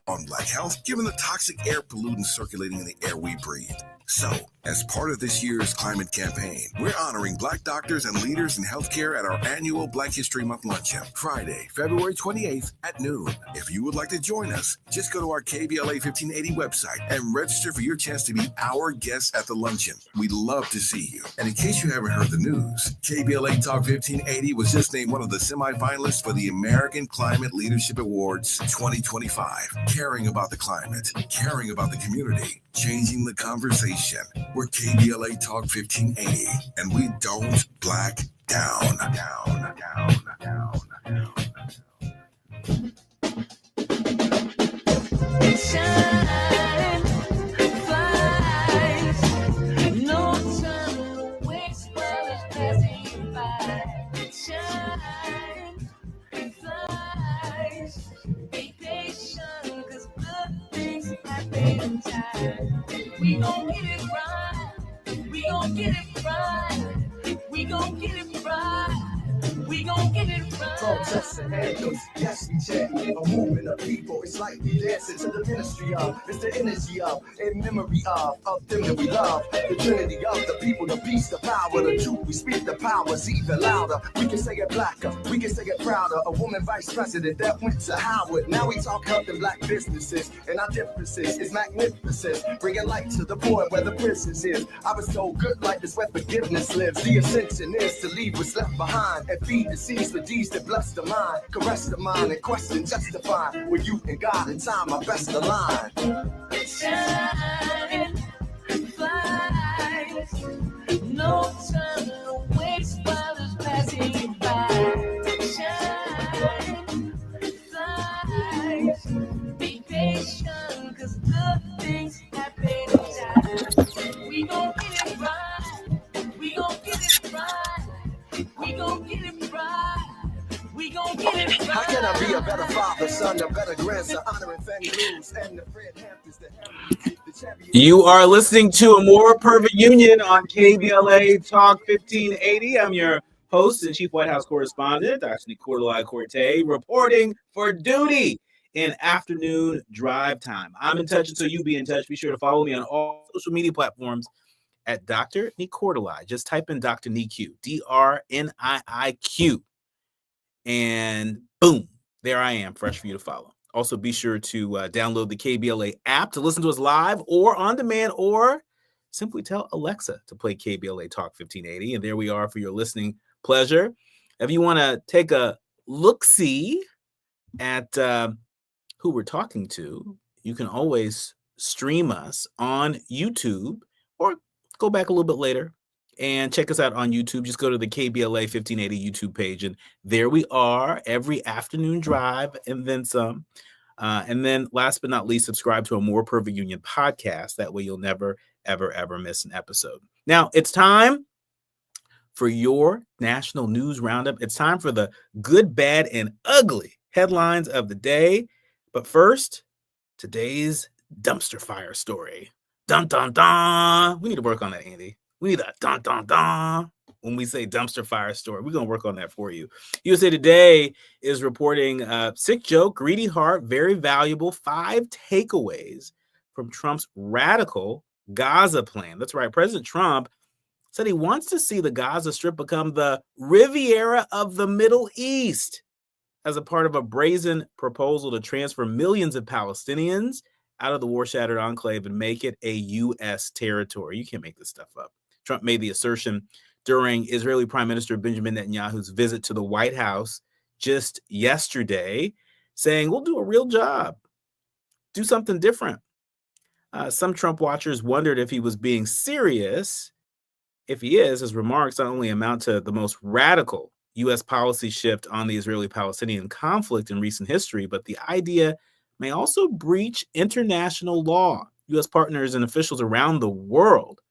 on Black health, given the toxic air pollutants circulating in the air we breathe. So, as part of this year's climate campaign, we're honoring Black doctors and leaders in healthcare at our annual Black History Month luncheon, Friday, February 28th at noon. If you would like to join us, just go to our KBLA 1580 website and register for your chance to be our guest at the luncheon. We'd love to see you. And in case you haven't heard the news, KBLA Talk 1580 was just named one of the semifinalists for the American Climate Leadership Awards 2025. Caring about the climate, caring about the community, changing the conversation. We're KBLA Talk 1580, and we don't black down. Shine, flies, no time to waste while it's passing you by. Shine, flies, be patient, 'cause good things happen in time. We gon' get it right, we gon' get it right, we gon' get it right. We gon' get it right. From just and handles, yes, we check. A movement of people, it's like we dancing to the ministry of. It's the energy of, in memory of them that we love. The trinity of the people, the peace, the power, the truth. We speak the powers even louder. We can say it blacker, we can say it prouder. A woman vice president that went to Howard. Now we talk helping black businesses, and our differences is magnificent. Bringing light to the point where the princess is. I was told good life is where forgiveness lives. The ascension is to leave what's left behind and feed the seeds for deeds that bless the mind, caress the mind, and question justify. With you and God in time, our best align. Shine, flies, no time to waste while it's passing you by. Shine, flies, be patient, 'cause good things happen in time. We gon' get it right, we gon' get it right, we gon' get it right. We gon' get it right. How can I be a better father, son, a better grandson, honoring Fannie Lewis and the Fred Hamptons, the champion. You are listening to A More Perfect Union on KBLA Talk 1580. I'm your host and Chief White House Correspondent, Dr. Nii-Quartelai, reporting for duty in afternoon drive time. I'm in touch until you be in touch. Be sure to follow me on all social media platforms at Dr. Nii-Quartelai. Just type in Dr. Nii-Q, DRNIIQ. And boom, there I am, fresh for you to follow. Also, be sure to download the KBLA app to listen to us live or on demand, or simply tell Alexa to play KBLA Talk 1580. And there we are for your listening pleasure. If you want to take a look-see at who we're talking to, you can always stream us on YouTube or go back a little bit later and check us out on YouTube. Just go to the KBLA 1580 YouTube page, and there we are every afternoon drive and then some. And then last but not least, subscribe to A More Perfect Union podcast. That way you'll never, ever, ever miss an episode. Now it's time for your national news roundup. It's time for the good, bad, and ugly headlines of the day. But first, today's dumpster fire story. Dun, dun, dun. We need to work on that, Andy. We need a dun, dun, dun when we say dumpster fire story. We're going to work on that for you. USA Today is reporting sick joke, greedy heart, very valuable 5 takeaways from Trump's radical Gaza plan. That's right. President Trump said he wants to see the Gaza Strip become the Riviera of the Middle East as a part of a brazen proposal to transfer millions of Palestinians out of the war-shattered enclave and make it a U.S. territory. You can't make this stuff up. Trump made the assertion during Israeli Prime Minister Benjamin Netanyahu's visit to the White House just yesterday, saying, we'll do a real job, do something different. Some Trump watchers wondered if he was being serious. If he is, his remarks not only amount to the most radical U.S. policy shift on the Israeli-Palestinian conflict in recent history, but the idea may also breach international law. U.S. partners and officials around the world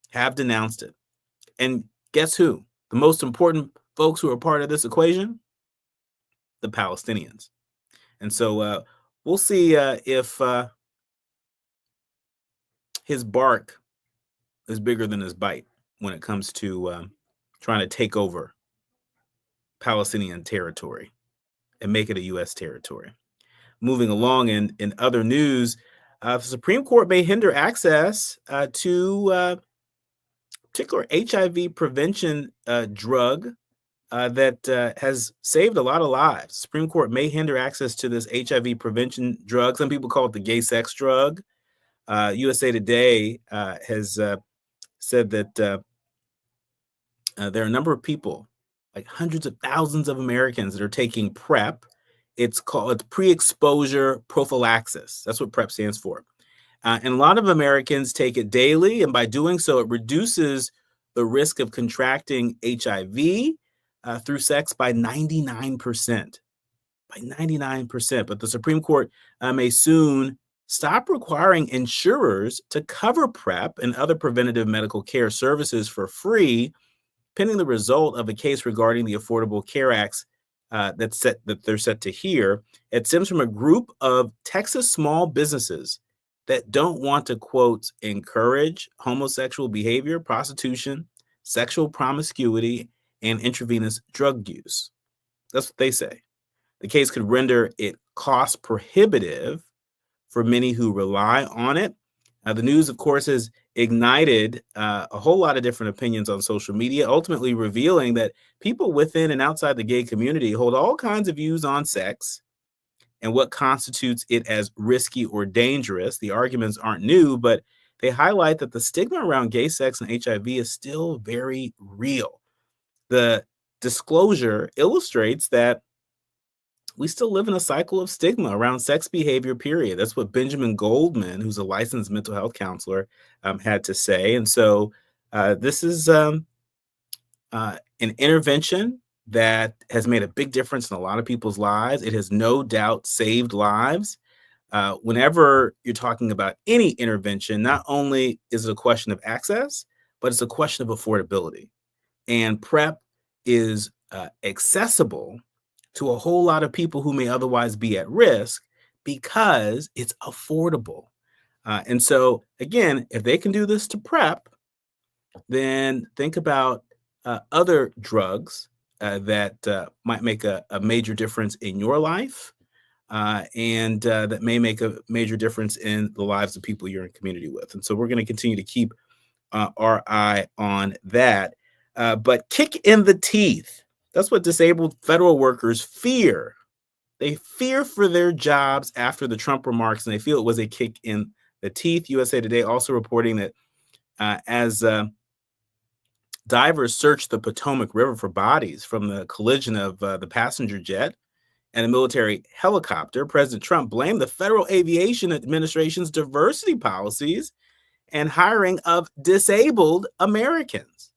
have denounced it. And guess who? The most important folks who are part of this equation? The Palestinians. And so we'll see if his bark is bigger than his bite when it comes to trying to take over Palestinian territory and make it a U.S. territory. moving along in other news, the Supreme Court may hinder access to particular HIV prevention drug that has saved a lot of lives. Supreme Court may hinder access to this HIV prevention drug. Some people call it the gay sex drug. USA Today has said that there are a number of people, like hundreds of thousands of Americans, that are taking PrEP. It's pre-exposure prophylaxis. That's what PrEP stands for. And a lot of Americans take it daily, and by doing so, it reduces the risk of contracting HIV through sex by 99%. By 99%. But the Supreme Court may soon stop requiring insurers to cover PrEP and other preventative medical care services for free, pending the result of a case regarding the Affordable Care Acts that they're set to hear. It stems from a group of Texas small businesses that don't want to, quote, encourage homosexual behavior, prostitution, sexual promiscuity, and intravenous drug use. That's what they say. The case could render it cost prohibitive for many who rely on it. The news, of course, has ignited a whole lot of different opinions on social media, ultimately revealing that people within and outside the gay community hold all kinds of views on sex and what constitutes it as risky or dangerous. The arguments aren't new, but they highlight that the stigma around gay sex and HIV is still very real. The disclosure illustrates that we still live in a cycle of stigma around sex behavior, period. That's what Benjamin Goldman, who's a licensed mental health counselor, had to say. And so this is an intervention that has made a big difference in a lot of people's lives. It has no doubt saved lives. Whenever you're talking about any intervention, not only is it a question of access, but it's a question of affordability. And PrEP is accessible to a whole lot of people who may otherwise be at risk because it's affordable. And so, again, if they can do this to PrEP, then think about other drugs that might make a major difference in your life and that may make a major difference in the lives of people you're in community with. And so we're going to continue to keep our eye on that. But kick in the teeth. That's what disabled federal workers fear. They fear for their jobs after the Trump remarks, and they feel it was a kick in the teeth. USA Today also reporting that as divers searched the Potomac River for bodies from the collision of the passenger jet and a military helicopter, President Trump blamed the Federal Aviation Administration's diversity policies and hiring of disabled Americans.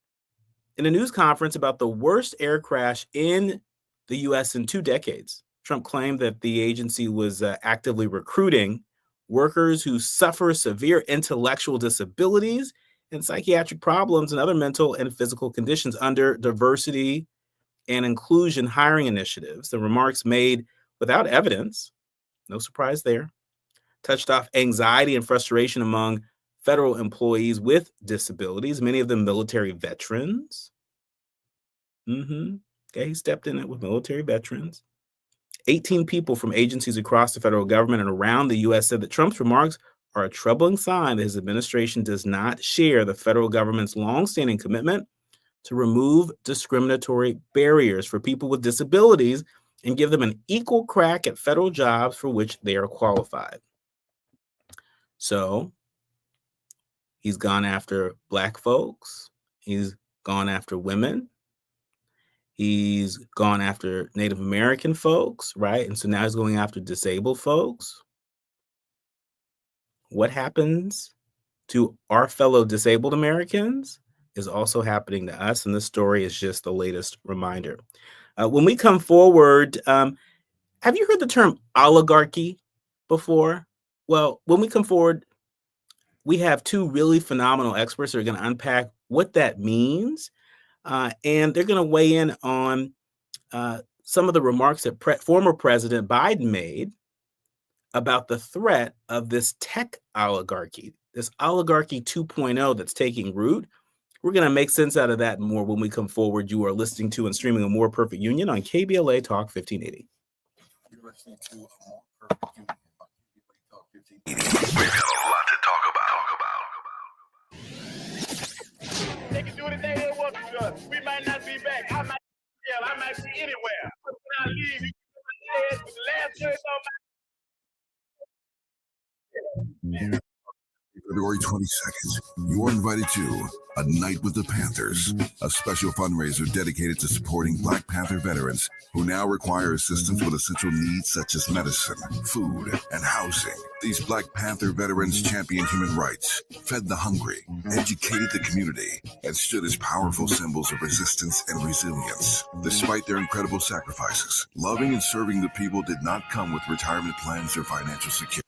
In a news conference about the worst air crash in the U.S. in 2 decades, Trump claimed that the agency was actively recruiting workers who suffer severe intellectual disabilities and psychiatric problems and other mental and physical conditions under diversity and inclusion hiring initiatives. The remarks made without evidence, no surprise there, touched off anxiety and frustration among federal employees with disabilities, many of them military veterans. Okay, he stepped in it with military veterans. 18 people from agencies across the federal government and around the U.S. said that Trump's remarks are a troubling sign that his administration does not share the federal government's longstanding commitment to remove discriminatory barriers for people with disabilities and give them an equal crack at federal jobs for which they are qualified. So he's gone after Black folks. He's gone after women. He's gone after Native American folks, right? And so now he's going after disabled folks. What happens to our fellow disabled Americans is also happening to us. And this story is just the latest reminder. When we come forward, have you heard the term oligarchy before? Well, when we come forward, we have 2 really phenomenal experts that are going to unpack what that means. And they're going to weigh in on some of the remarks that former President Biden made about the threat of this tech oligarchy, this oligarchy 2.0 that's taking root. We're going to make sense out of that and more when we come forward. You are listening to and streaming A More Perfect Union on KBLA Talk 1580. You're listening to A More We've got a lot to talk about. They can do anything they want to us. We might not be back. I might be anywhere. But when I leave, you can say the last words on my. February 22nd, you are invited to A Night with the Panthers, a special fundraiser dedicated to supporting Black Panther veterans who now require assistance with essential needs such as medicine, food, and housing. These Black Panther veterans championed human rights, fed the hungry, educated the community, and stood as powerful symbols of resistance and resilience. Despite their incredible sacrifices, loving and serving the people did not come with retirement plans or financial security.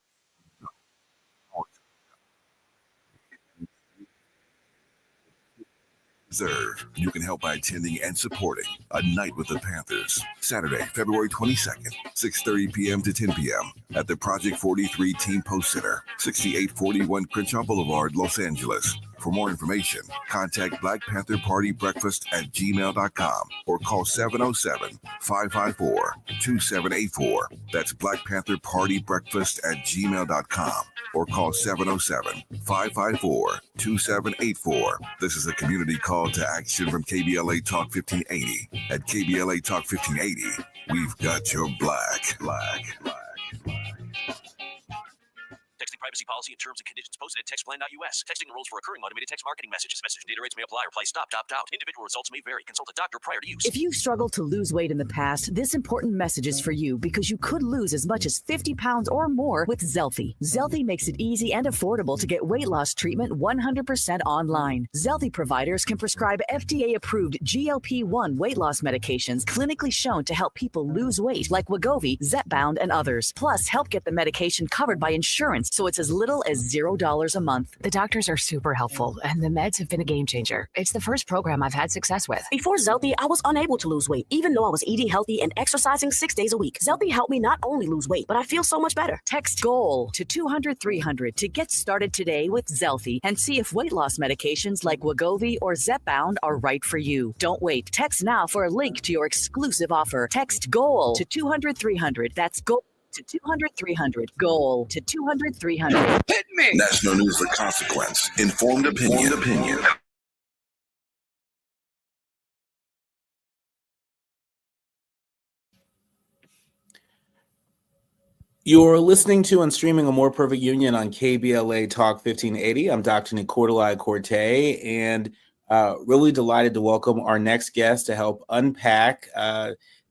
You can help by attending and supporting A Night with the Panthers, Saturday, February 22nd, 6:30 p.m. to 10 p.m. at the Project 43 Team Post Center, 6841 Crenshaw Boulevard, Los Angeles. For more information, contact Black Panther Party Breakfast at gmail.com or call 707-554-2784. That's Black Panther Party Breakfast at gmail.com or call 707-554-2784. This is a community call to action from KBLA Talk 1580. At KBLA Talk 1580, we've got your black. Texting privacy policy and terms and conditions posted at textplan.us. Texting enrolls for recurring automated text marketing messages. Message and data rates may apply or apply stop, opt out. Individual results may vary. Consult a doctor prior to use. If you've struggled to lose weight in the past, this important message is for you because you could lose as much as 50 pounds or more with Zelfie. Zelfie makes it easy and affordable to get weight loss treatment 100% online. Zelfie providers can prescribe FDA-approved GLP-1 weight loss medications clinically shown to help people lose weight, like Wegovy, Zepbound, and others. Plus, help get the medication covered by insurance, so it's as little as $0 a month. The doctors are super helpful, and the meds have been a game changer. It's the first program I've had success with. Before Zelfie, I was unable to lose weight, even though I was eating healthy and exercising 6 days a week. Zelfie helped me not only lose weight, but I feel so much better. Text GOAL to 200-300 to get started today with Zelfie and see if weight loss medications like Wegovy or Zepbound are right for you. Don't wait. Text now for a link to your exclusive offer. Text GOAL to 200-300. That's GOAL to 200-300. GOAL to 200-300. Hit me! National News The Consequence. Informed opinion. You're listening to and streaming A More Perfect Union on KBLA Talk 1580. I'm Dr. Nii-Quartelai, and really delighted to welcome our next guest to help unpack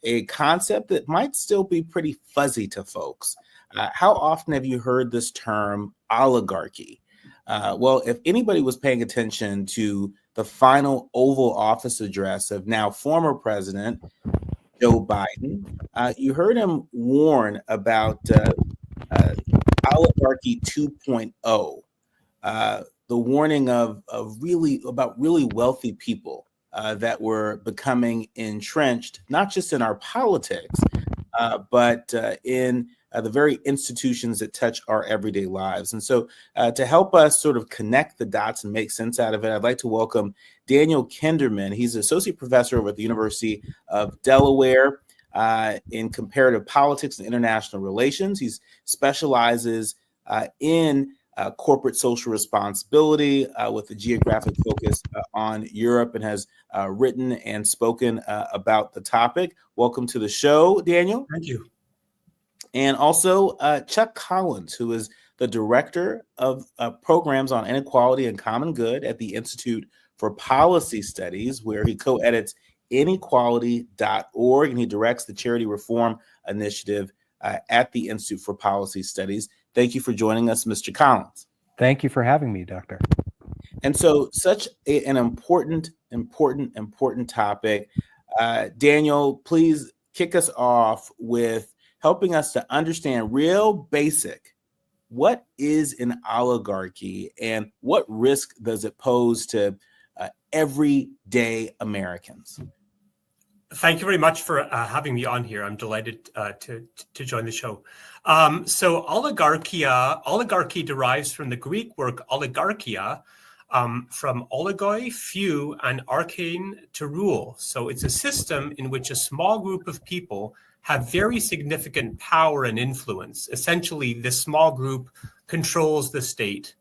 a concept that might still be pretty fuzzy to folks. How often have you heard this term oligarchy? Well, if anybody was paying attention to the final Oval Office address of now former President Joe Biden, you heard him warn about oligarchy 2.0, the warning of really wealthy people that were becoming entrenched, not just in our politics, but in the very institutions that touch our everyday lives. And so to help us sort of connect the dots and make sense out of it, I'd like to welcome Daniel Kinderman. He's an associate professor over at the University of Delaware in comparative politics and international relations. He specializes in corporate social responsibility with a geographic focus on Europe, and has written and spoken about the topic. Welcome to the show, Daniel. Thank you. And also Chuck Collins, who is the director of programs on inequality and common good at the Institute for Policy Studies, where he co-edits inequality.org, and he directs the Charity Reform Initiative at the Institute for Policy Studies. Thank you for joining us, Mr. Collins. Thank you for having me, Doctor. And so such an important topic. Daniel, please kick us off with helping us to understand real basic, what is an oligarchy and what risk does it pose to everyday Americans? Thank you very much for having me on here. I'm delighted to join the show. So oligarchy derives from the Greek word oligarchia, from oligoi, few, and archein, to rule. So it's a system in which a small group of people have very significant power and influence. Essentially, this small group controls the state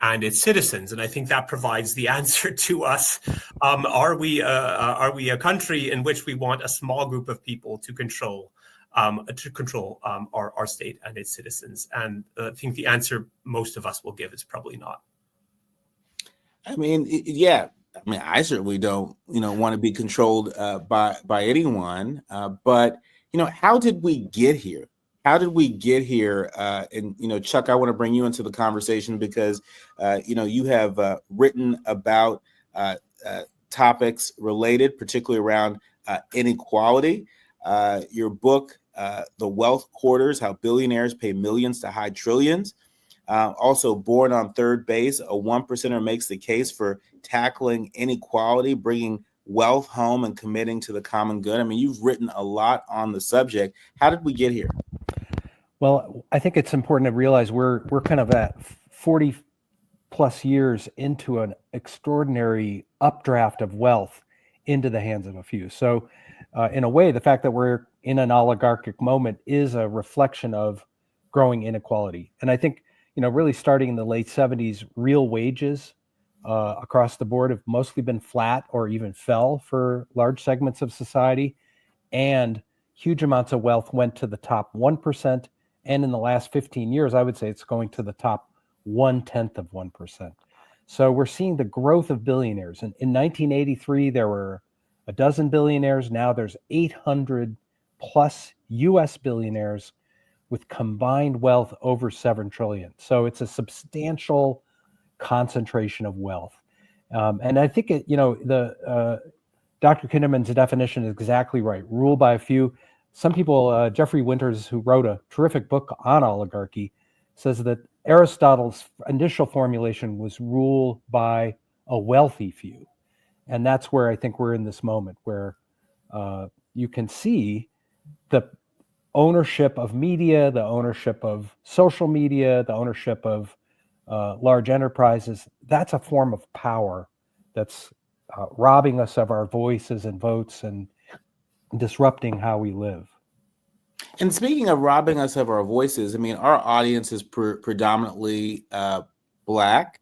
and its citizens, and I think that provides the answer to us. Are we a country in which we want a small group of people to control our state and its citizens? And I think the answer most of us will give is probably not. I mean, yeah. I mean, I certainly don't, want to be controlled by anyone. But how did we get here? How did we get here? And Chuck, I want to bring you into the conversation because you have written about topics related, particularly around inequality. Your book, "The Wealth Hoarders: How Billionaires Pay Millions to Hide Trillions." Also, "Born on Third Base, a 1%er makes the case for tackling inequality, bringing wealth home and committing to the common good." I mean, you've written a lot on the subject. How did we get here? Well, I think it's important to realize we're kind of at 40 plus years into an extraordinary updraft of wealth into the hands of a few. So in a way, the fact that we're in an oligarchic moment is a reflection of growing inequality. And I think, really starting in the late 70s, real wages across the board have mostly been flat or even fell for large segments of society. And huge amounts of wealth went to the top 1%. And in the last 15 years, I would say it's going to the top 1/10 of 1%. So we're seeing the growth of billionaires. And in 1983, there were a dozen billionaires. Now there's 800 plus US billionaires with combined wealth over 7 trillion. So it's a substantial concentration of wealth. And I think, Dr. Kinderman's definition is exactly right. Rule by a few. Some people, Jeffrey Winters, who wrote a terrific book on oligarchy, says that Aristotle's initial formulation was rule by a wealthy few. And that's where I think we're in this moment where you can see the ownership of media, the ownership of social media, the ownership of large enterprises. That's a form of power that's robbing us of our voices and votes and disrupting how we live. And speaking of robbing us of our voices, I mean, our audience is predominantly Black,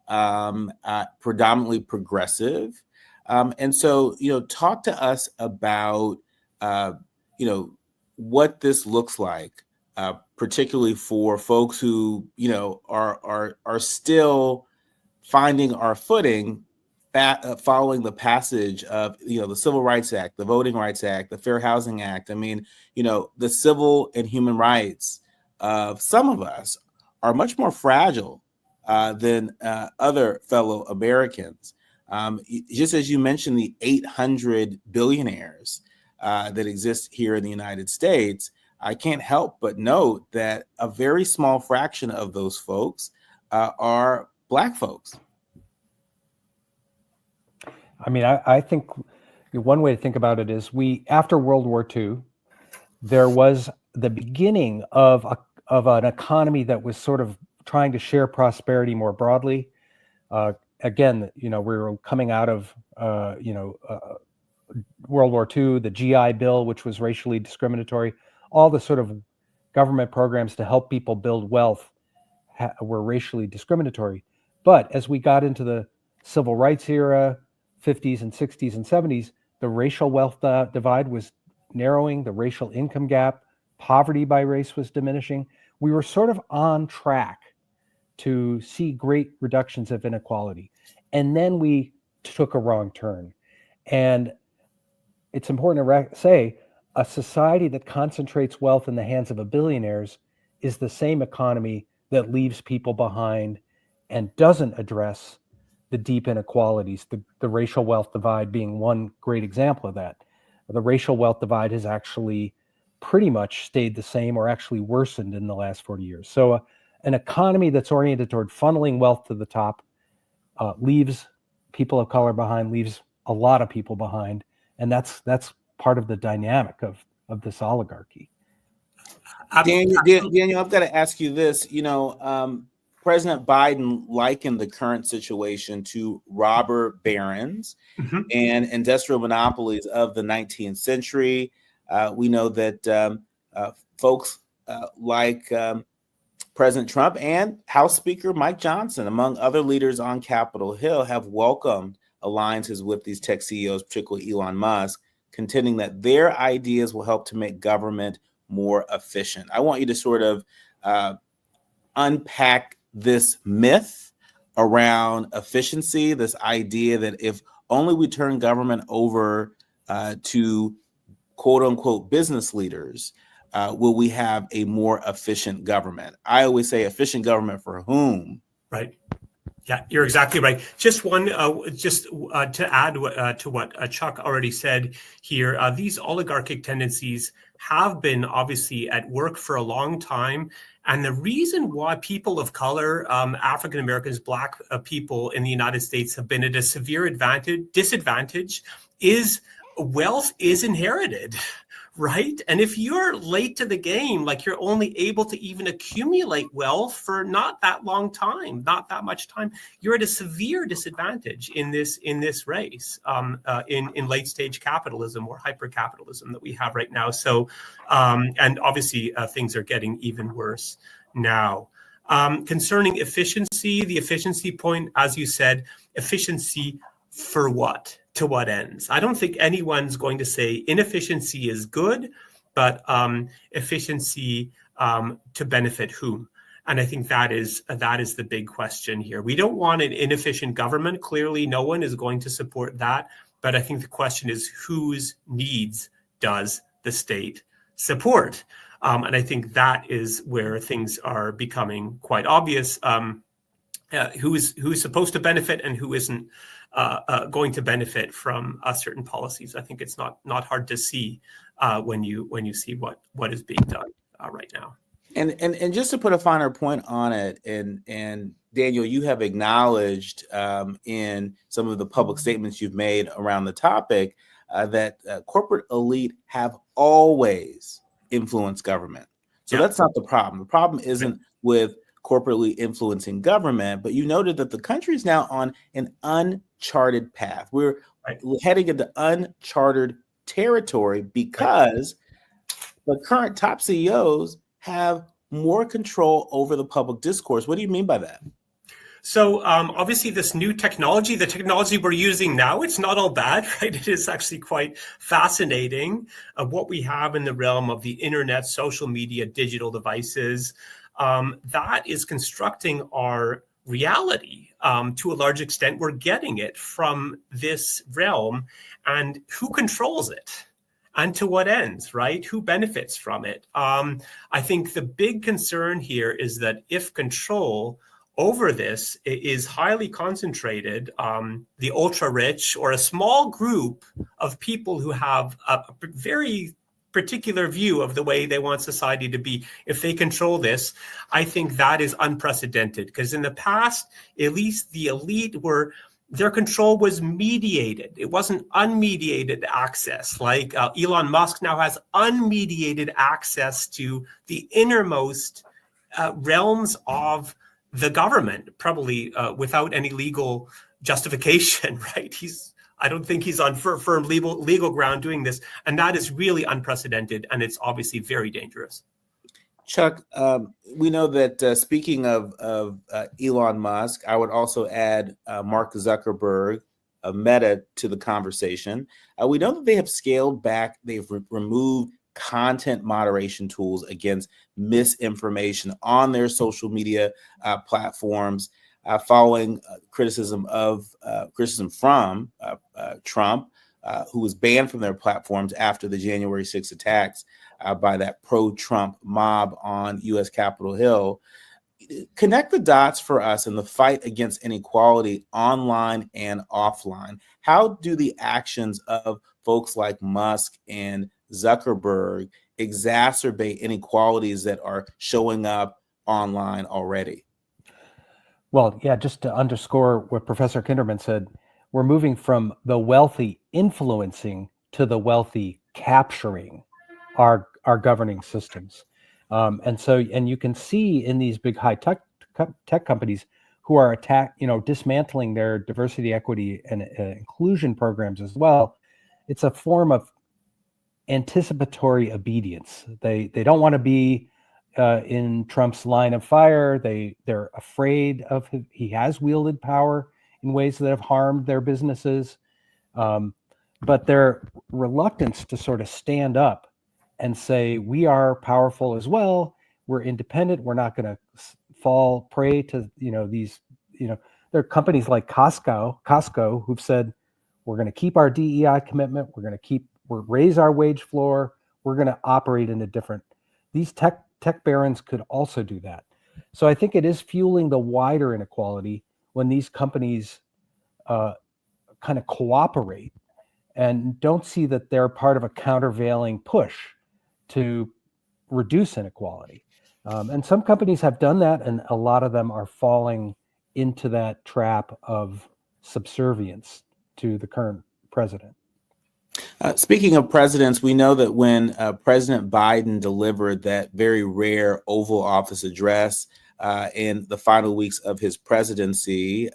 predominantly progressive. And so, talk to us about, what this looks like, particularly for folks who, are still finding our footing following the passage of, the Civil Rights Act, the Voting Rights Act, the Fair Housing Act. I mean, the civil and human rights of some of us are much more fragile than other fellow Americans. Just as you mentioned, the 800 billionaires that exist here in the United States, I can't help but note that a very small fraction of those folks are Black folks. I mean, I think one way to think about it is after World War II, there was the beginning of an economy that was sort of trying to share prosperity more broadly. Again, we were coming out of, World War II, the GI Bill, which was racially discriminatory, all the sort of government programs to help people build wealth were racially discriminatory. But as we got into the civil rights era, 50s and 60s and 70s, the racial wealth divide was narrowing, the racial income gap, poverty by race was diminishing. We were sort of on track to see great reductions of inequality. And then we took a wrong turn. And it's important to say a society that concentrates wealth in the hands of a billionaires is the same economy that leaves people behind and doesn't address the deep inequalities, the racial wealth divide being one great example of that. The racial wealth divide has actually pretty much stayed the same or actually worsened in the last 40 years. So an economy that's oriented toward funneling wealth to the top leaves people of color behind, leaves a lot of people behind. And that's part of the dynamic of this oligarchy. Daniel, I've got to ask you this. President Biden likened the current situation to robber barons and industrial monopolies of the 19th century. We know that folks like President Trump and House Speaker Mike Johnson, among other leaders on Capitol Hill, have welcomed alliances with these tech CEOs, particularly Elon Musk, contending that their ideas will help to make government more efficient. I want you to sort of unpack this myth around efficiency, this idea that if only we turn government over to quote unquote business leaders, will we have a more efficient government? I always say efficient government for whom? Right. Yeah, you're exactly right. Just one, to add to what Chuck already said here, these oligarchic tendencies have been obviously at work for a long time. And the reason why people of color, African Americans, Black people in the United States have been at a severe disadvantage is wealth is inherited. Right. And if you're late to the game, like you're only able to even accumulate wealth for not that long time, not that much time, you're at a severe disadvantage in this race, in late stage capitalism or hyper capitalism that we have right now. So and obviously things are getting even worse now. Concerning efficiency, the efficiency point, as you said, efficiency for what? To what ends? I don't think anyone's going to say inefficiency is good, but efficiency to benefit whom? And I think that is the big question here. We don't want an inefficient government. Clearly, no one is going to support that. But I think the question is, whose needs does the state support? And I think that is where things are becoming quite obvious. Who's supposed to benefit and who isn't going to benefit from certain policies. I think it's not hard to see when you see what is being done right now. And just to put a finer point on it, and Daniel, you have acknowledged in some of the public statements you've made around the topic that corporate elite have always influenced government. So that's not the problem. The problem isn't with corporately influencing government, but you noted that the country is now on an uncharted path. We're heading into uncharted territory because the current top CEOs have more control over the public discourse. What do you mean by that? So obviously this new technology, the technology we're using now, it's not all bad, right? It is actually quite fascinating what we have in the realm of the internet, social media, digital devices. That is constructing our reality to a large extent. We're getting it from this realm, and who controls it and to what ends, right? Who benefits from it? I think the big concern here is that if control over this is highly concentrated, the ultra rich or a small group of people who have a very particular view of the way they want society to be, if they control this, I think that is unprecedented. Because in the past, at least the elite their control was mediated. It wasn't unmediated access. Like Elon Musk now has unmediated access to the innermost realms of the government, probably without any legal justification, right? I don't think he's on firm legal ground doing this. And that is really unprecedented. And it's obviously very dangerous. Chuck, we know that speaking of Elon Musk, I would also add Mark Zuckerberg, Meta, to the conversation. We know that they have scaled back. They've removed content moderation tools against misinformation on their social media platforms, following criticism from Trump, who was banned from their platforms after the January 6th attacks by that pro-Trump mob on U.S. Capitol Hill. Connect the dots for us in the fight against inequality online and offline. How do the actions of folks like Musk and Zuckerberg exacerbate inequalities that are showing up online already? Well, yeah, just to underscore what Professor Kinderman said, we're moving from the wealthy influencing to the wealthy capturing our governing systems. And you can see in these big high tech companies who are dismantling their diversity, equity, and inclusion programs as well. It's a form of anticipatory obedience. They don't want to be in Trump's line of fire. They're afraid of him. He has wielded power in ways that have harmed their businesses, but their reluctance to sort of stand up and say, we are powerful as well. We're independent. We're not going to fall prey to, these, there are companies like Costco who've said, we're going to keep our DEI commitment. We're raise our wage floor. We're going to operate in a different, these tech barons could also do that. So I think it is fueling the wider inequality when these companies kind of cooperate and don't see that they're part of a countervailing push to reduce inequality. And some companies have done that, and a lot of them are falling into that trap of subservience to the current president. Speaking of presidents, we know that when President Biden delivered that very rare Oval Office address in the final weeks of his presidency,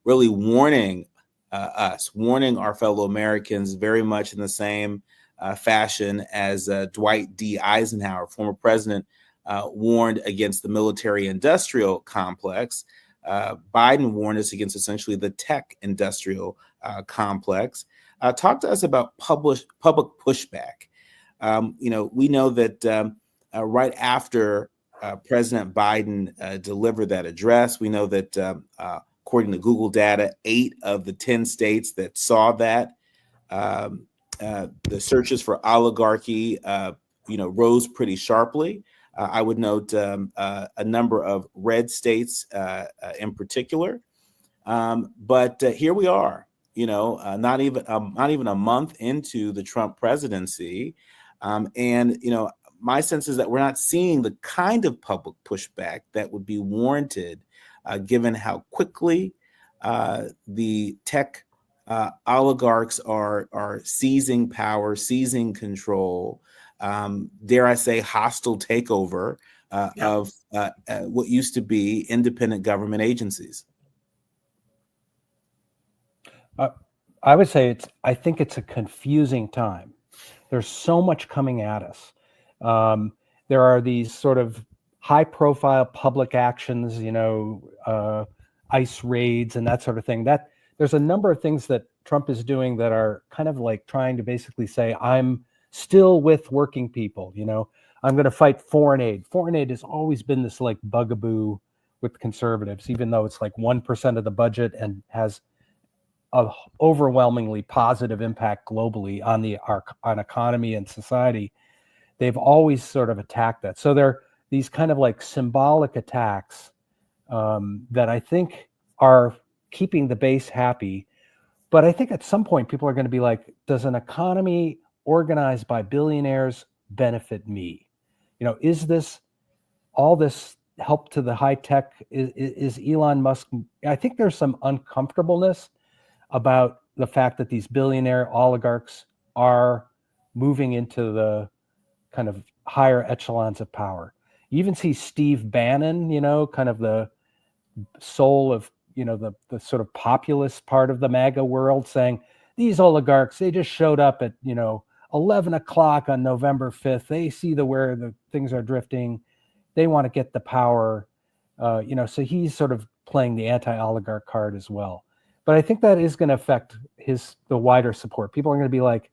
really warning our fellow Americans very much in the same fashion as Dwight D. Eisenhower, former president, warned against the military-industrial complex. Biden warned us against essentially the tech-industrial complex. Talk to us about public pushback. We know that right after President Biden delivered that address, we know that according to Google data, 8 of the 10 states that saw that, the searches for oligarchy, rose pretty sharply. I would note a number of red states in particular. But here we are. Not even a month into the Trump presidency. My sense is that we're not seeing the kind of public pushback that would be warranted given how quickly the tech oligarchs are seizing power, seizing control, dare I say, hostile takeover of what used to be independent government agencies. I would say I think it's a confusing time. There's so much coming at us. There are these sort of high-profile public actions, ICE raids and that sort of thing. That there's a number of things that Trump is doing that are kind of like trying to basically say, I'm still with working people. I'm going to fight foreign aid. Foreign aid has always been this like bugaboo with conservatives, even though it's like 1% of the budget and has an overwhelmingly positive impact globally on economy and society. They've always sort of attacked that. So they're these kind of like symbolic attacks that I think are keeping the base happy. But I think at some point people are going to be like, does an economy organized by billionaires benefit me? Is all this help to the high tech? Is Elon Musk? I think there's some uncomfortableness about the fact that these billionaire oligarchs are moving into the kind of higher echelons of power. You even see Steve Bannon, kind of the soul of, the sort of populist part of the MAGA world, saying these oligarchs, they just showed up at, 11 o'clock on November 5th. They see where the things are drifting. They want to get the power. So he's sort of playing the anti-oligarch card as well. But I think that is going to affect the wider support. People are going to be like,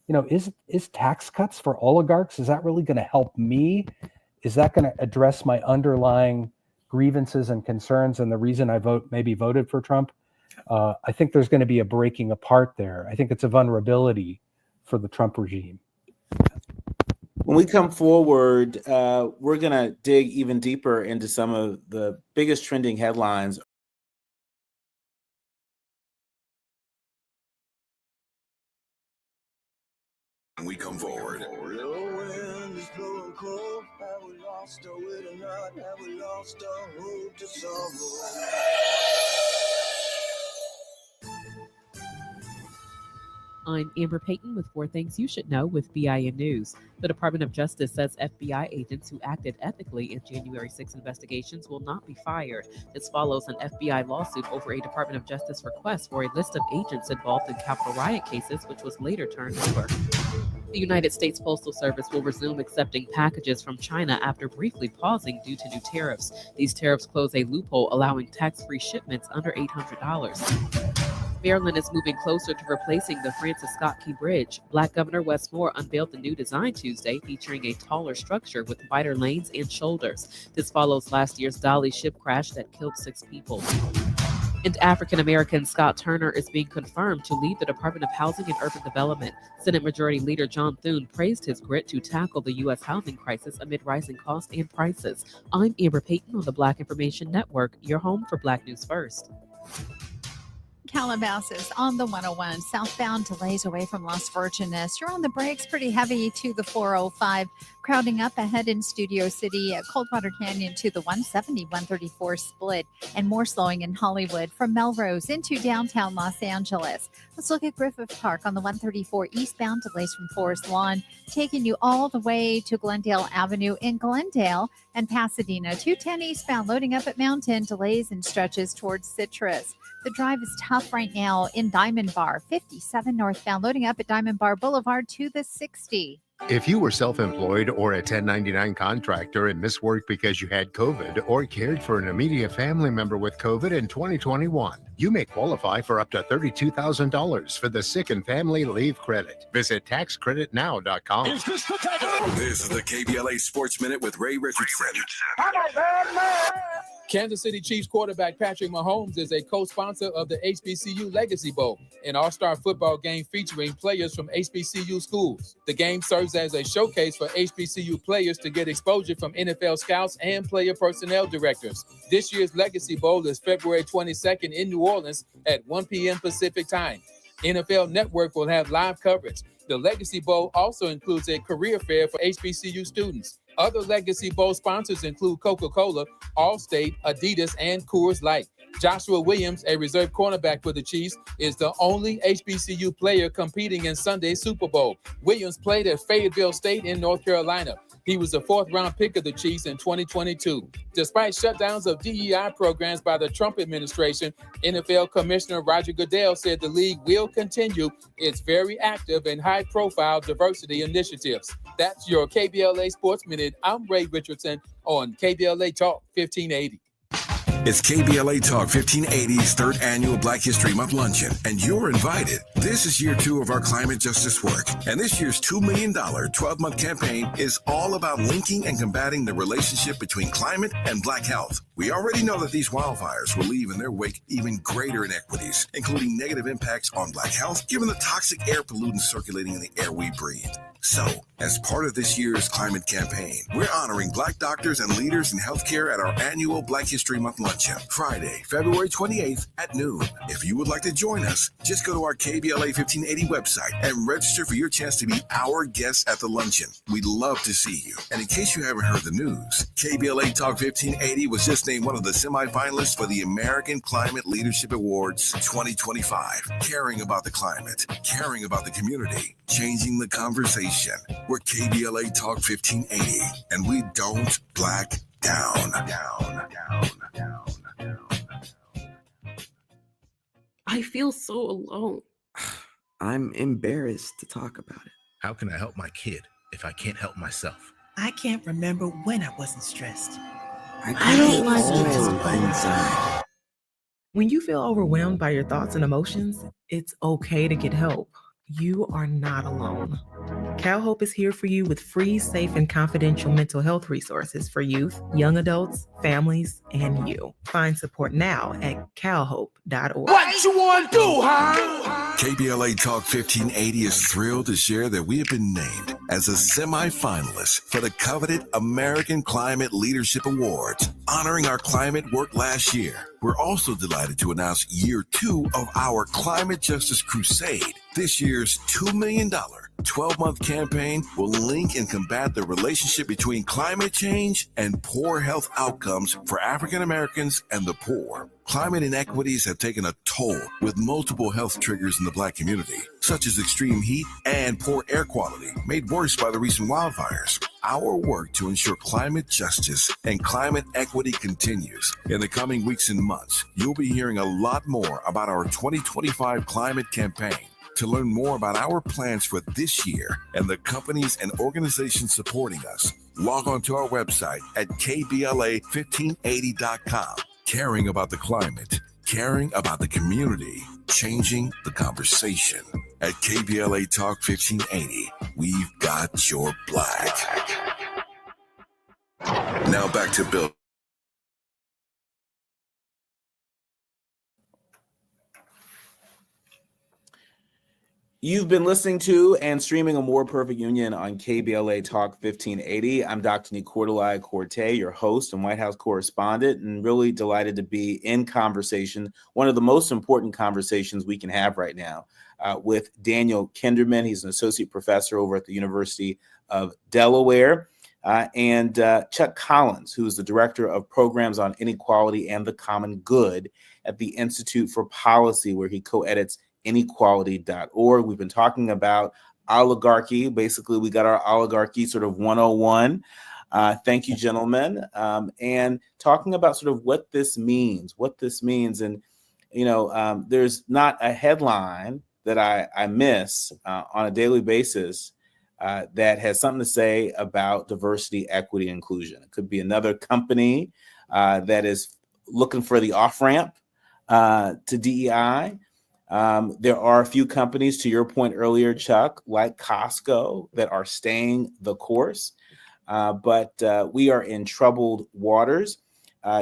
is tax cuts for oligarchs, is that really going to help me? Is that going to address my underlying grievances and concerns and the reason I voted for Trump? I think there's going to be a breaking apart there. I think it's a vulnerability for the Trump regime. When we come forward, we're going to dig even deeper into some of the biggest trending headlines. When we come forward. I'm Amber Payton with 4 Things You Should Know with BIN News. The Department of Justice says FBI agents who acted ethically in January 6 investigations will not be fired. This follows an FBI lawsuit over a Department of Justice request for a list of agents involved in Capitol riot cases, which was later turned over. The United States Postal Service will resume accepting packages from China after briefly pausing due to new tariffs. These tariffs close a loophole allowing tax-free shipments under $800. Maryland is moving closer to replacing the Francis Scott Key Bridge. Black Governor Wes Moore unveiled the new design Tuesday, featuring a taller structure with wider lanes and shoulders. This follows last year's Dolly ship crash that killed 6 people. And African-American Scott Turner is being confirmed to lead the Department of Housing and Urban Development. Senate Majority Leader John Thune praised his grit to tackle the U.S. housing crisis amid rising costs and prices. I'm Amber Payton on the Black Information Network, your home for Black News First. Calabasas on the 101. Southbound delays away from Las Virgenes. You're on the brakes pretty heavy to the 405. Crowding up ahead in Studio City, Coldwater Canyon to the 170, 134 split, and more slowing in Hollywood from Melrose into downtown Los Angeles. Let's look at Griffith Park on the 134 eastbound, delays from Forest Lawn, taking you all the way to Glendale Avenue in Glendale and Pasadena. 210 eastbound, loading up at Mountain, delays and stretches towards Citrus. The drive is tough right now in Diamond Bar, 57 northbound, loading up at Diamond Bar Boulevard to the 60. If you were self-employed or a 1099 contractor and missed work because you had COVID or cared for an immediate family member with COVID in 2021, you may qualify for up to $32,000 for the Sick and Family Leave Credit. Visit taxcreditnow.com. This is the KBLA Sports Minute with Ray Richardson. Kansas City Chiefs quarterback Patrick Mahomes is a co-sponsor of the HBCU Legacy Bowl, an all-star football game featuring players from HBCU schools. The game serves as a showcase for HBCU players to get exposure from NFL scouts and player personnel directors. This year's Legacy Bowl is February 22nd in New Orleans at 1 p.m. Pacific time. NFL Network will have live coverage. The Legacy Bowl also includes a career fair for HBCU students. Other Legacy Bowl sponsors include Coca-Cola, Allstate, Adidas, and Coors Light. Joshua Williams, a reserve cornerback for the Chiefs, is the only HBCU player competing in Sunday's Super Bowl. Williams played at Fayetteville State in North Carolina. He was a 4th-round pick of the Chiefs in 2022. Despite shutdowns of DEI programs by the Trump administration, NFL Commissioner Roger Goodell said the league will continue its very active and high-profile diversity initiatives. That's your KBLA Sports Minute. I'm Ray Richardson on KBLA Talk 1580. It's KBLA Talk 1580's 3rd annual Black History Month luncheon, and you're invited. This is year 2 of our climate justice work, and this year's $2 million 12-month campaign is all about linking and combating the relationship between climate and Black health. We already know that these wildfires will leave in their wake even greater inequities, including negative impacts on Black health, given the toxic air pollutants circulating in the air we breathe. So, as part of this year's climate campaign, we're honoring Black doctors and leaders in healthcare at our annual Black History Month luncheon, Friday, February 28th at noon. If you would like to join us, just go to our KBLA 1580 website and register for your chance to be our guest at the luncheon. We'd love to see you. And in case you haven't heard the news, KBLA Talk 1580 was just named one of the semifinalists for the American Climate Leadership Awards 2025. Caring about the climate, caring about the community, changing the conversation. We're KBLA Talk 1580, and we don't black down. I feel so alone. I'm embarrassed to talk about it. How can I help my kid if I can't help myself? I can't remember when I wasn't stressed. I don't like to talk inside. When you feel overwhelmed by your thoughts and emotions, it's okay to get help. You are not alone. CalHope is here for you with free, safe, and confidential mental health resources for youth, young adults, families, and you. Find support now at calhope.org. What you want to do, huh? KBLA Talk 1580 is thrilled to share that we have been named as a semifinalist for the coveted American Climate Leadership Awards, honoring our climate work last year. We're also delighted to announce year 2 of our Climate Justice Crusade. This year's $2 million 12-month campaign will link and combat the relationship between climate change and poor health outcomes for African Americans and the poor. Climate inequities have taken a toll with multiple health triggers in the Black community, such as extreme heat and poor air quality, made worse by the recent wildfires. Our work to ensure climate justice and climate equity continues. In the coming weeks and months, you'll be hearing a lot more about our 2025 climate campaign. To learn more about our plans for this year and the companies and organizations supporting us, log on to our website at KBLA1580.com. Caring about the climate, caring about the community, changing the conversation. At KBLA Talk 1580, we've got your black. Now back to Bill. You've been listening to and streaming A More Perfect Union on KBLA Talk 1580. I'm Dr. Nii-Quartelai Corte, your host and White House correspondent, and really delighted to be in conversation, one of the most important conversations we can have right now, with Daniel Kinderman. He's an associate professor over at the University of Delaware, and Chuck Collins, who is the director of programs on inequality and the common good at the Institute for Policy, where he co-edits inequality.org. We've been talking about oligarchy. Basically, we got our oligarchy sort of 101. Thank you, gentlemen. And talking about sort of what this means. And, there's not a headline that I miss on a daily basis that has something to say about diversity, equity, inclusion. It could be another company that is looking for the off-ramp to DEI. There are a few companies, to your point earlier, Chuck, like Costco, that are staying the course, but we are in troubled waters.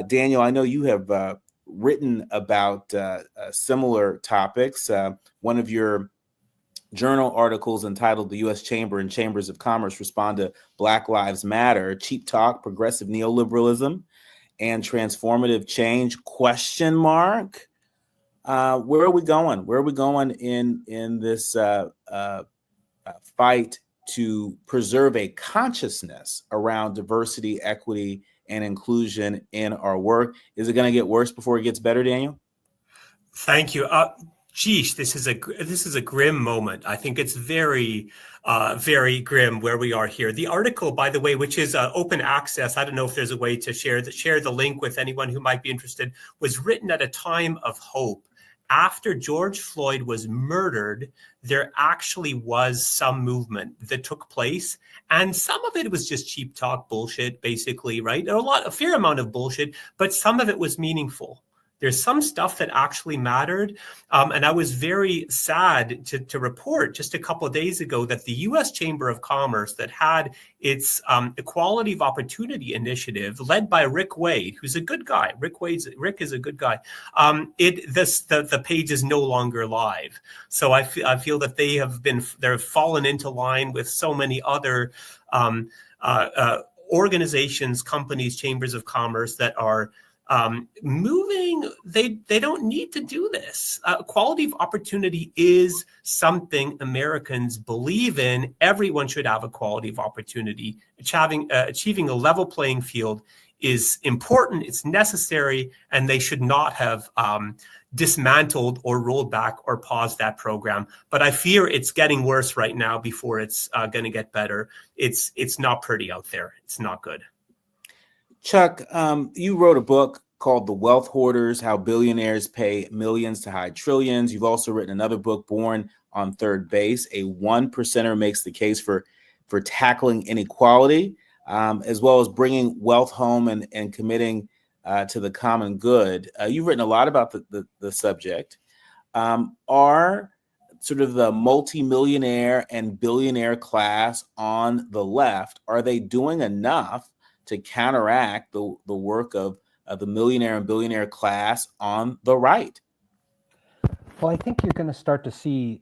Daniel, I know you have written about similar topics. One of your journal articles entitled "The U.S. Chamber and Chambers of Commerce Respond to Black Lives Matter: Cheap Talk, Progressive Neoliberalism, and Transformative Change?" ? Where are we going? Where are we going in this fight to preserve a consciousness around diversity, equity, and inclusion in our work? Is it going to get worse before it gets better, Daniel? Thank you. Geez, this is a grim moment. I think it's very, very grim where we are here. The article, by the way, which is open access, I don't know if there's a way to share the link with anyone who might be interested, was written at a time of hope. After George Floyd was murdered, there actually was some movement that took place, and some of it was just cheap talk bullshit, basically, right? A fair amount of bullshit, but some of it was meaningful. There's some stuff that actually mattered. And I was very sad to report just a couple of days ago that the U.S. Chamber of Commerce, that had its Equality of Opportunity initiative led by Rick Wade, who's a good guy. Rick is a good guy. The page is no longer live. So I feel that they've fallen into line with so many other organizations, companies, chambers of commerce that are moving. They don't need to do this. Equality of opportunity is something Americans believe in. Everyone should have equality of opportunity. Achieving a level playing field is important, it's necessary, and they should not have dismantled or rolled back or paused that program. But I fear it's getting worse right now before it's going to get better. It's not pretty out there. It's not good. Chuck, you wrote a book called The Wealth Hoarders: How Billionaires Pay Millions to Hide Trillions. You've also written another book, Born on Third Base: A One Percenter Makes the Case for Tackling Inequality, as well as bringing wealth home and committing to the common good. You've written a lot about the subject. Are sort of the multimillionaire and billionaire class on the left, are they doing enough to counteract the work of the millionaire and billionaire class on the right? Well, I think you're going to start to see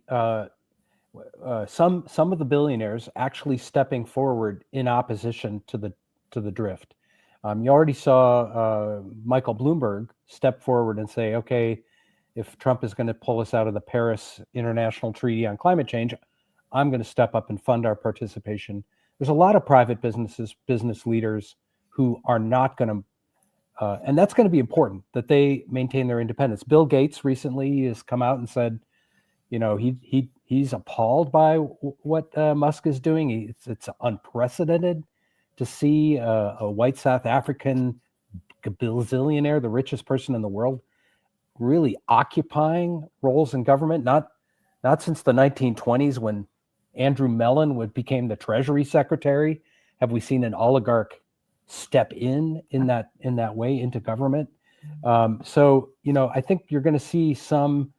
some of the billionaires actually stepping forward in opposition to the drift. You already saw Michael Bloomberg step forward and say, okay, if Trump is going to pull us out of the Paris International Treaty on Climate Change, I'm going to step up and fund our participation. There's a lot of private business leaders who are not going to, and that's going to be important, that they maintain their independence. Bill Gates recently has come out and said, he's appalled by what Musk is doing. It's unprecedented to see a white South African bazillionaire, the richest person in the world, really occupying roles in government, not not since the 1920s when Andrew Mellon became the Treasury Secretary, have we seen an oligarch step in that way into government. So, I think you're going to see some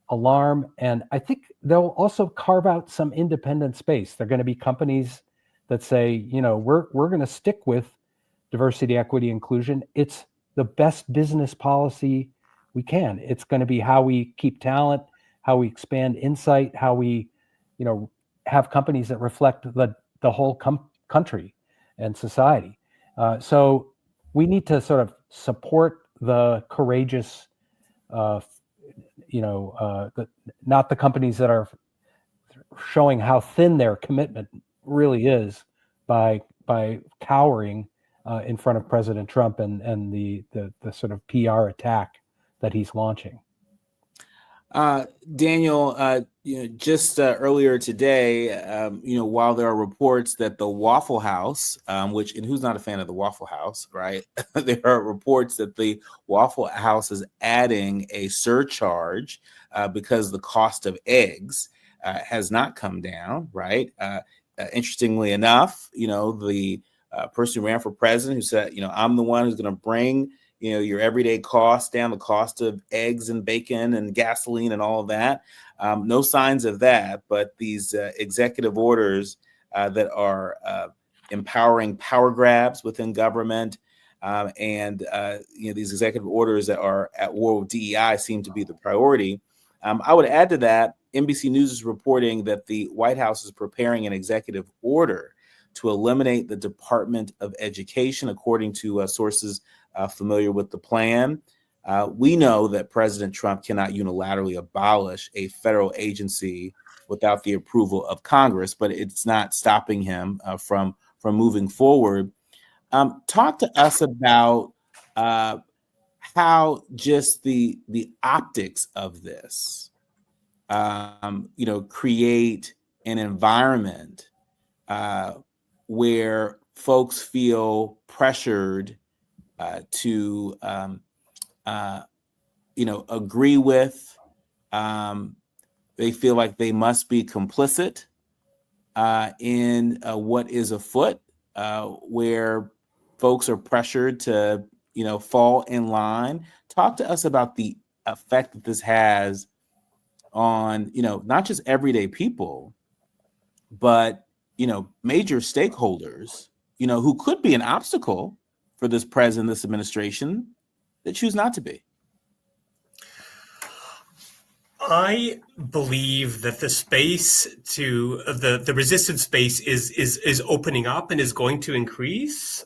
alarm, and I think they'll also carve out some independent space. They're going to be companies that say, we're going to stick with diversity, equity, inclusion. It's the best business policy we can. It's going to be how we keep talent, how we expand insight, how we, have companies that reflect the whole country and society. So we need to sort of support the courageous, not the companies that are showing how thin their commitment really is by cowering in front of President Trump and the sort of PR attack that he's launching. Daniel, just earlier today, while there are reports that the Waffle House, and who's not a fan of the Waffle House, right? There are reports that the Waffle House is adding a surcharge because the cost of eggs has not come down, right? Interestingly enough, the person who ran for president who said, I'm the one who's going to bring your everyday costs down, the cost of eggs and bacon and gasoline and all of that. No signs of that, but these executive orders that are empowering power grabs within government and these executive orders that are at war with DEI seem to be the priority. I would add to that, NBC News is reporting that the White House is preparing an executive order to eliminate the Department of Education, according to sources familiar with the plan. We know that President Trump cannot unilaterally abolish a federal agency without the approval of Congress, but it's not stopping him from moving forward. Talk to us about how just the optics of this, create an environment where folks feel pressured to agree with. They feel like they must be complicit in what is afoot, where folks are pressured to fall in line. Talk to us about the effect that this has on not just everyday people, but major stakeholders who could be an obstacle for this president, this administration, that choose not to be. I believe that the space to the resistance space is opening up and is going to increase.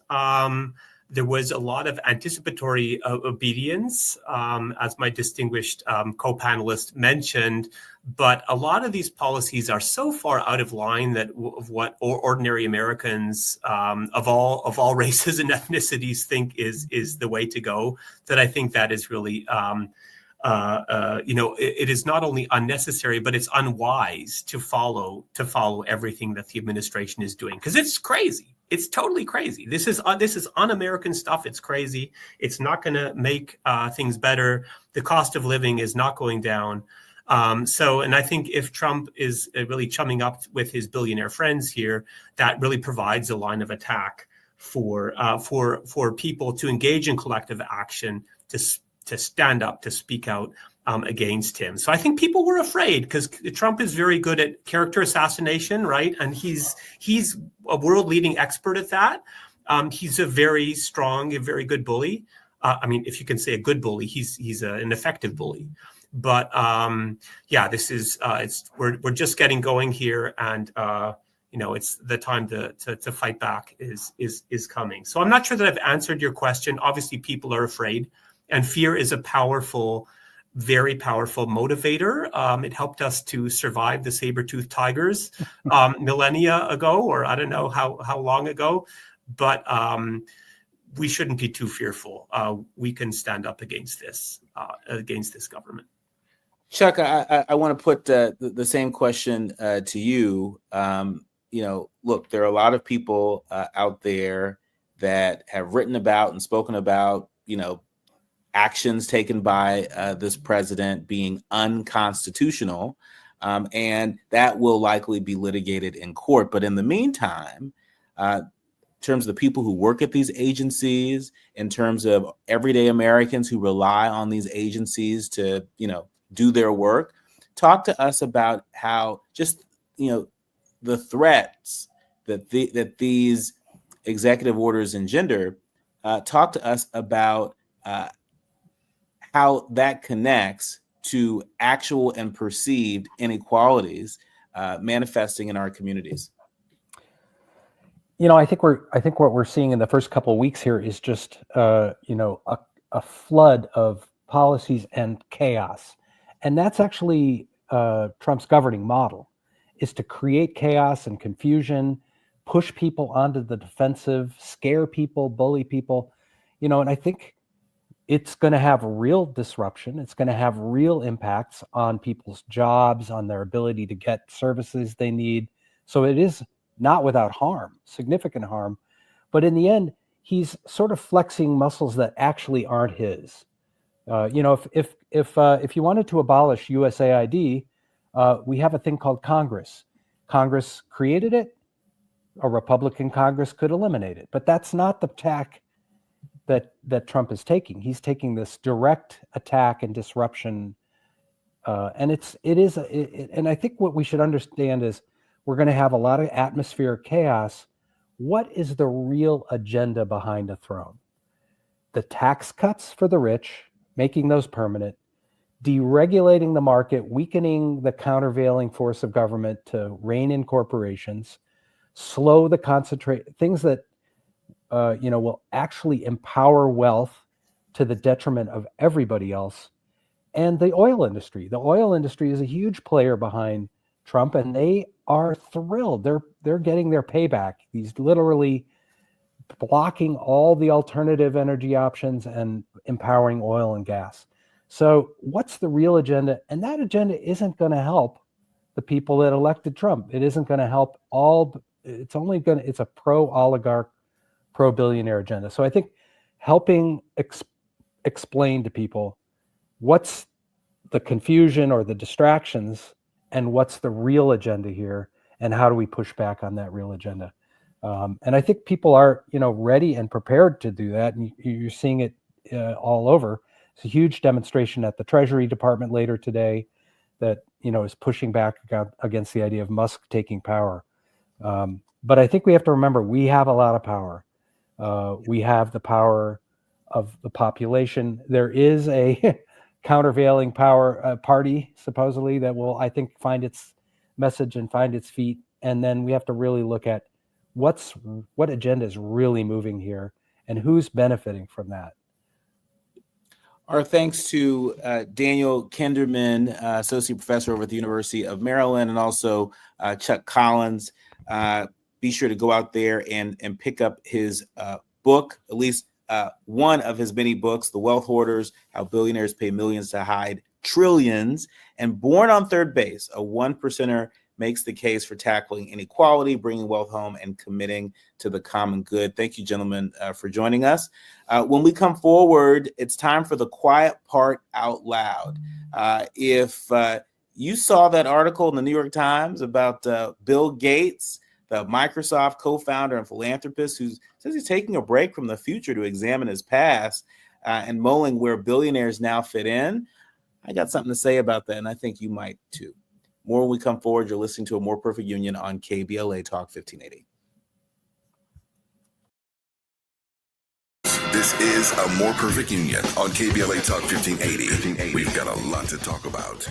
There was a lot of anticipatory obedience, as my distinguished co-panelist mentioned, but a lot of these policies are so far out of line of what ordinary Americans of all races and ethnicities think is the way to go, that I think that is really it is not only unnecessary, but it's unwise to follow everything that the administration is doing, because it's crazy. It's totally crazy. This is un-American stuff. It's crazy. It's not going to make things better. The cost of living is not going down. And I think if Trump is really chumming up with his billionaire friends here, that really provides a line of attack for people to engage in collective action, to stand up, to speak out against him. So I think people were afraid because Trump is very good at character assassination, right? And he's a world-leading expert at that. He's a very strong, a very good bully. If you can say a good bully, he's an effective bully. But this is we're just getting going here, and it's the time to fight back is coming. So I'm not sure that I've answered your question. Obviously, people are afraid, and fear is a powerful, very powerful motivator. It helped us to survive the saber-toothed tigers millennia ago, or I don't know how long ago. But we shouldn't be too fearful. We can stand up against this government. Chuck, I want to put the same question to you. Look, there are a lot of people out there that have written about and spoken about, actions taken by this president being unconstitutional. And that will likely be litigated in court. But in the meantime, in terms of the people who work at these agencies, in terms of everyday Americans who rely on these agencies to, do their work, talk to us about how just, the threats that these executive orders engender. Talk to us about how that connects to actual and perceived inequalities manifesting in our communities. I think what we're seeing in the first couple of weeks here is just a flood of policies and chaos, and that's actually Trump's governing model, is to create chaos and confusion, push people onto the defensive, scare people, bully people, and I think it's going to have real disruption. It's going to have real impacts on people's jobs, on their ability to get services they need. So it is not without harm, significant harm. But in the end, he's sort of flexing muscles that actually aren't his. If you wanted to abolish USAID, we have a thing called Congress. Congress created it. A Republican Congress could eliminate it. But that's not the tack that Trump is taking. He's taking this direct attack and disruption, and I think what we should understand is we're going to have a lot of atmospheric chaos. What is the real agenda behind the throne? The tax cuts for the rich, making those permanent, deregulating the market, weakening the countervailing force of government to rein in corporations, slow the things that will actually empower wealth to the detriment of everybody else. And the oil industry. The oil industry is a huge player behind Trump, and they are thrilled. They're getting their payback. He's literally blocking all the alternative energy options and empowering oil and gas. So what's the real agenda? And that agenda isn't going to help the people that elected Trump. It isn't going to help it's a pro-oligarch, pro-billionaire agenda. So I think helping explain to people what's the confusion or the distractions and what's the real agenda here, and how do we push back on that real agenda. And I think people are, ready and prepared to do that. And you're seeing it all over. It's a huge demonstration at the Treasury Department later today that, is pushing back against the idea of Musk taking power. But I think we have to remember we have a lot of power. We have the power of the population. There is a countervailing power party, supposedly, that will, I think, find its message and find its feet. And then we have to really look at what agenda is really moving here and who's benefiting from that. Our thanks to Daniel Kinderman, Associate Professor over at the University of Maryland, and also Chuck Collins. Be sure to go out there and pick up his book, at least one of his many books, The Wealth Hoarders, How Billionaires Pay Millions to Hide Trillions, and Born on Third Base, a one percenter makes the case for tackling inequality, bringing wealth home, and committing to the common good. Thank you, gentlemen, for joining us. When we come forward, it's time for the quiet part out loud. If you saw that article in the New York Times about Bill Gates, the Microsoft co-founder and philanthropist, who says he's taking a break from the future to examine his past and mulling where billionaires now fit in, I got something to say about that, and I think you might too. More when we come forward. You're listening to A More Perfect Union on KBLA Talk 1580. This is A More Perfect Union on KBLA Talk 1580. We've got a lot to talk about.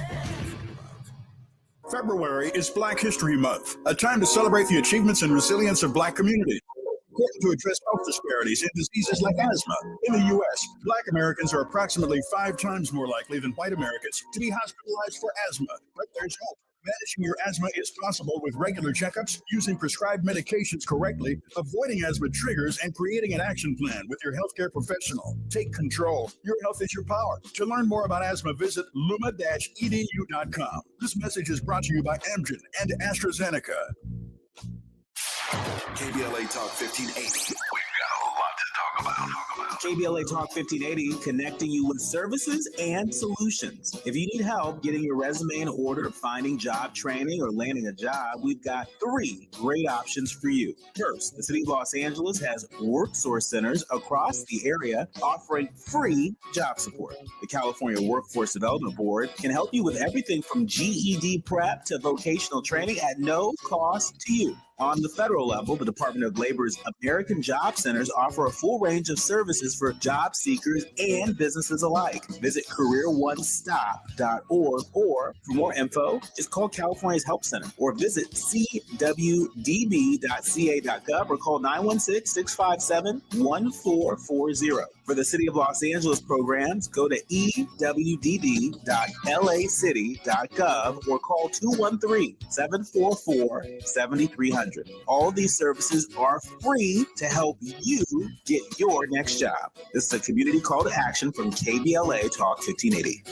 February is Black History Month, a time to celebrate the achievements and resilience of Black communities. Important to address health disparities in diseases like asthma. In the U.S., Black Americans are approximately 5 times more likely than white Americans to be hospitalized for asthma. But there's hope. Managing your asthma is possible with regular checkups, using prescribed medications correctly, avoiding asthma triggers, and creating an action plan with your healthcare professional. Take control. Your health is your power. To learn more about asthma, visit luma-edu.com. This message is brought to you by Amgen and AstraZeneca. KBLA Talk 1580. We've got a lot to talk about. KBLA Talk 1580, connecting you with services and solutions. If you need help getting your resume in order, finding job training, or landing a job, we've got 3 great options for you. First, the City of Los Angeles has workforce centers across the area offering free job support. The California Workforce Development Board can help you with everything from GED prep to vocational training at no cost to you. On the federal level, the Department of Labor's American Job Centers offer a full range of services for job seekers and businesses alike. Visit careeronestop.org, or for more info, just call California's Help Center or visit cwdb.ca.gov or call 916-657-1440. For the City of Los Angeles programs, go to ewd.lacity.gov or call 213-744-7300. All these services are free to help you get your next job. This is a community call to action from KBLA Talk 1580.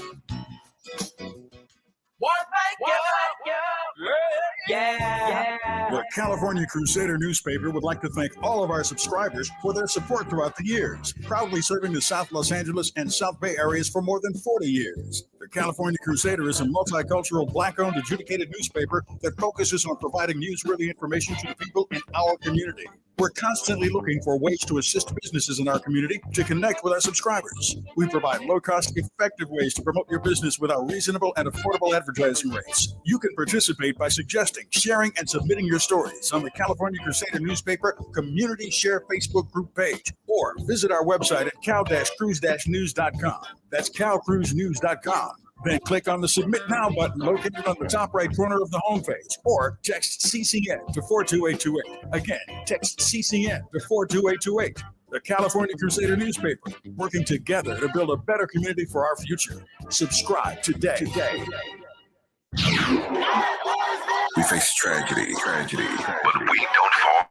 The California Crusader newspaper would like to thank all of our subscribers for their support throughout the years, proudly serving the South Los Angeles and South Bay areas for more than 40 years. The California Crusader is a multicultural, Black-owned, adjudicated newspaper that focuses on providing newsworthy information to the people in our community. We're constantly looking for ways to assist businesses in our community to connect with our subscribers. We provide low-cost, effective ways to promote your business with our reasonable and affordable advertising rates. You can participate by suggesting, sharing, and submitting your stories on the California Crusader newspaper Community Share Facebook group page, or visit our website at cal-cruise-news.com. That's calcruisenews.com. Then click on the Submit Now button located on the top right corner of the homepage, or text CCN to 42828. Again, text CCN to 42828. The California Crusader newspaper, working together to build a better community for our future. Subscribe today. We face tragedy, but we don't fall.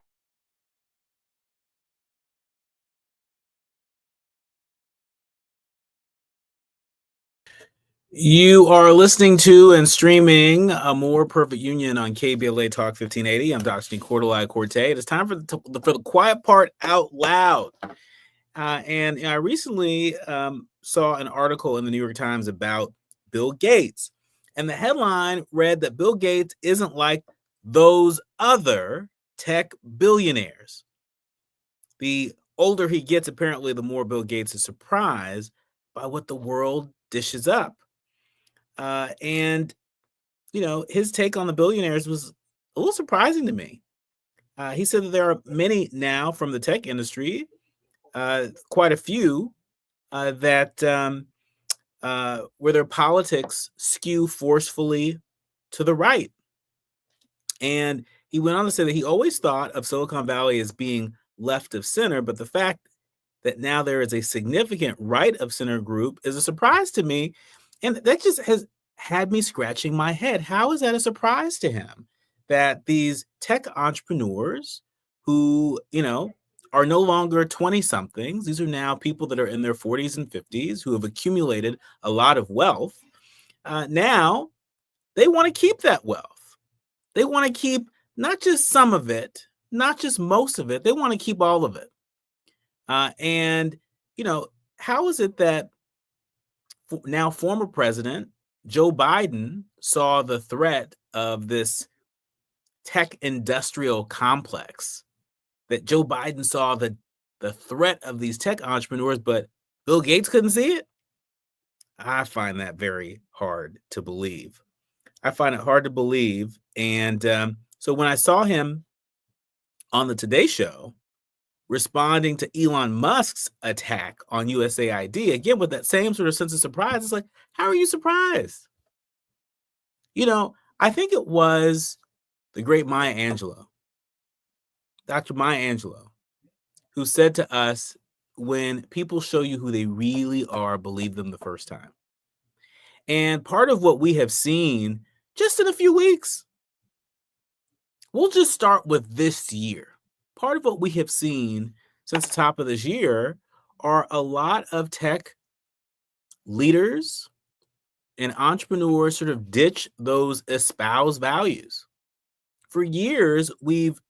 You are listening to and streaming A More Perfect Union on KBLA Talk 1580. I'm Dr. Nii-Quartelai Corte. It is time for the quiet part out loud. And I recently saw an article in the New York Times about Bill Gates. And the headline read that Bill Gates isn't like those other tech billionaires. The older he gets, apparently, the more Bill Gates is surprised by what the world dishes up. And, you know, his take on the billionaires was a little surprising to me. He said that there are many now from the tech industry, quite a few, that where their politics skew forcefully to the right. And he went on to say that he always thought of Silicon Valley as being left of center, but the fact that now there is a significant right of center group is a surprise to me. And that just has had me scratching my head. How is that a surprise to him? That these tech entrepreneurs who, you know, are no longer 20-somethings, these are now people that are in their 40s and 50s who have accumulated a lot of wealth. Now they want to keep that wealth. They want to keep not just some of it, not just most of it, they want to keep all of it. And, you know, how is it that now former President Joe Biden saw the threat of this tech industrial complex, that Joe Biden saw the threat of these tech entrepreneurs, but Bill Gates couldn't see it? I find that very hard to believe. And so when I saw him on the Today Show responding to Elon Musk's attack on USAID, again, with that same sort of sense of surprise, it's like, how are you surprised? You know, I think it was the great Maya Angelou, Dr. Maya Angelou, who said to us, when people show you who they really are, believe them the first time. And part of what we have seen just in a few weeks, we'll just start with this year. Part of what we have seen since the top of this year are a lot of tech leaders and entrepreneurs sort of ditch those espoused values. For years, we've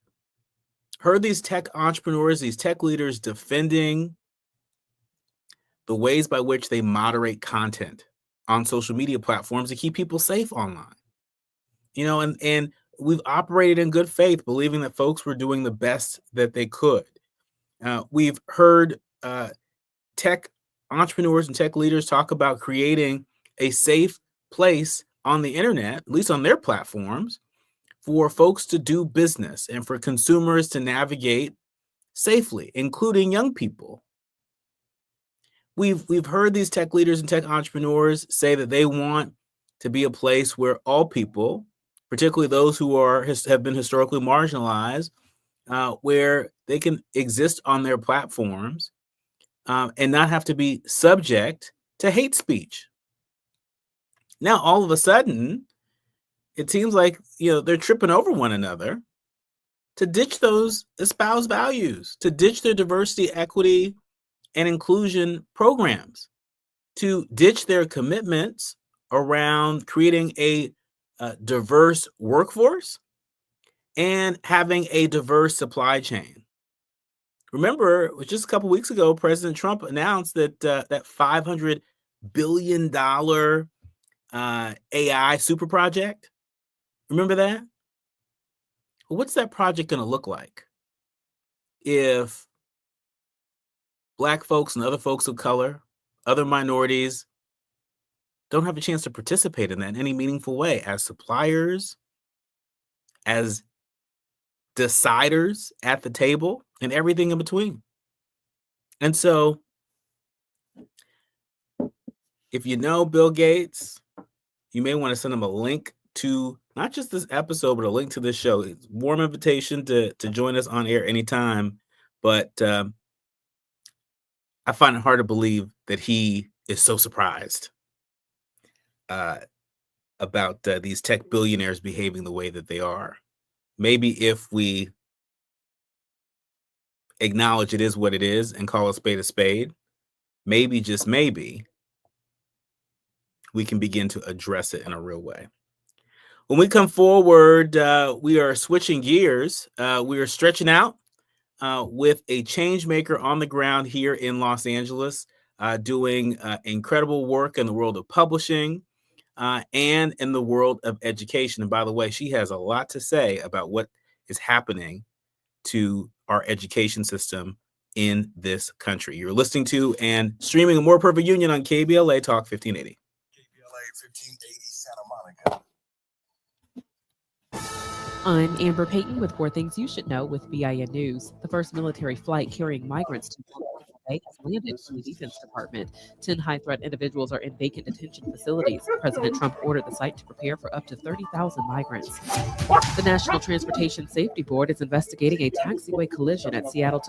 heard these tech entrepreneurs, these tech leaders defending the ways by which they moderate content on social media platforms to keep people safe online. You know, and we've operated in good faith, believing that folks were doing the best that they could. We've heard tech entrepreneurs and tech leaders talk about creating a safe place on the internet, at least on their platforms, for folks to do business and for consumers to navigate safely, including young people. We've heard these tech leaders and tech entrepreneurs say that they want to be a place where all people, particularly those who have been historically marginalized, where they can exist on their platforms and not have to be subject to hate speech. Now, all of a sudden, it seems like they're tripping over one another to ditch those espoused values, to ditch their diversity, equity, and inclusion programs, to ditch their commitments around creating a diverse workforce and having a diverse supply chain. Remember, just a couple weeks ago, President Trump announced that that $500 billion AI super project. Remember that? Well, what's that project going to look like if Black folks and other folks of color, other minorities, don't have a chance to participate in that in any meaningful way as suppliers, as deciders at the table, and everything in between? And so, if you know Bill Gates, you may want to send him a link to not just this episode, but a link to this show. It's a warm invitation to join us on air anytime. But I find it hard to believe that he is so surprised about these tech billionaires behaving the way that they are. Maybe if we acknowledge it is what it is and call a spade, maybe, just maybe, we can begin to address it in a real way. When we come forward, we are switching gears. We are stretching out with a change maker on the ground here in Los Angeles, doing incredible work in the world of publishing and in the world of education. And by the way, she has a lot to say about what is happening to our education system in this country. You're listening to and streaming A More Perfect Union on KBLA Talk 1580. KBLA 1580 Santa Monica. I'm Amber Payton with 4 Things You Should Know with BIN News. The first military flight carrying migrants to has landed from the Defense Department. 10 high-threat individuals are in vacant detention facilities. President Trump ordered the site to prepare for up to 30,000 migrants. The National Transportation Safety Board is investigating a taxiway collision at Seattle